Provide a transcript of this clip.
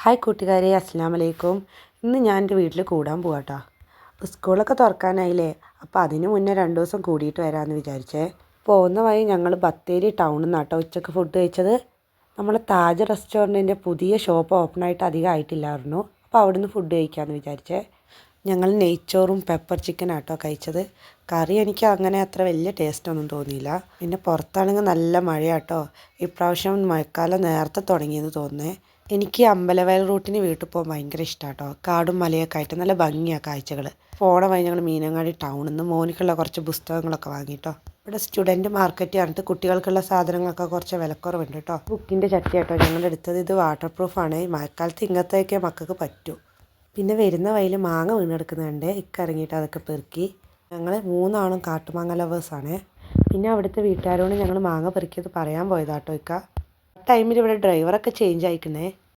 Hi കൂട്ടുകാരെ, അസ്സലാമു അലൈക്കും. ഇന്ന് ഞാൻ എൻ്റെ വീട്ടിൽ കൂടാൻ പോവാട്ടോ. സ്കൂളൊക്കെ തുറക്കാനായില്ലേ, അപ്പോൾ അതിന് മുന്നേ 2 ദിവസം കൂടിയിട്ട് വരാമെന്ന് വിചാരിച്ചേ. പോകുന്ന വഴി ഞങ്ങൾ ബത്തേരി ടൗണിൽ നിന്നാട്ടോ ഉച്ചക്ക് ഫുഡ് കഴിച്ചത്. നമ്മൾ താജ് റെസ്റ്റോറൻറ്റിൻ്റെ പുതിയ ഷോപ്പ് ഓപ്പണായിട്ട് അധികം ആയിട്ടില്ലായിരുന്നു. അപ്പോൾ അവിടുന്ന് ഫുഡ് കഴിക്കാമെന്ന് വിചാരിച്ചേ. ഞങ്ങൾ നെയ്ച്ചോറും പെപ്പർ ചിക്കനാട്ടോ കഴിച്ചത്. കറി എനിക്ക് അങ്ങനെ അത്ര വലിയ ടേസ്റ്റൊന്നും തോന്നിയില്ല. പിന്നെ പുറത്താണെങ്കിൽ നല്ല മഴയാട്ടോ. ഇപ്രാവശ്യം മഴക്കാലം നേരത്തെ തുടങ്ങിയെന്ന് തോന്നുന്നേ. എനിക്ക് അമ്പലവയൽ റൂട്ടിന് വീട്ടിൽ പോകാൻ ഭയങ്കര ഇഷ്ടമാണ് കേട്ടോ. കാടും മലയൊക്കെ ആയിട്ട് നല്ല ഭംഗിയാണ് കാഴ്ചകൾ. പോണ വഴി ഞങ്ങൾ മീനങ്ങാടി ടൗണിൽ നിന്ന് മോനിക്കുള്ള കുറച്ച് പുസ്തകങ്ങളൊക്കെ വാങ്ങിട്ടോ. ഇവിടെ സ്റ്റുഡൻറ്റ് മാർക്കറ്റ് പറഞ്ഞിട്ട് കുട്ടികൾക്കുള്ള സാധനങ്ങളൊക്കെ കുറച്ച് വിലക്കുറവുണ്ട് കേട്ടോ. ബുക്കിൻ്റെ ചട്ടി കേട്ടോ ഞങ്ങൾ എടുത്തത്. ഇത് വാട്ടർ പ്രൂഫാണ്. മഴക്കാലത്ത് ഇങ്ങനത്തെയൊക്കെ മക്കൾക്ക് പറ്റൂ. പിന്നെ വരുന്ന വഴിയിൽ മാങ്ങ വീണെടുക്കുന്നുണ്ട്. ഇറങ്ങിയിട്ട് അതൊക്കെ പെറുക്കി. ഞങ്ങൾ 3 ആളും കാട്ടുമാങ്ങ ലവേഴ്സാണ്. പിന്നെ അവിടുത്തെ വീട്ടുകാരോട് ഞങ്ങൾ മാങ്ങ പെറുക്കിയത് പറയാൻ പോയതാട്ടോ. ടൈമിൽ ഇവിടെ ഡ്രൈവറൊക്കെ ചേഞ്ച് ആയിക്കുന്നേ.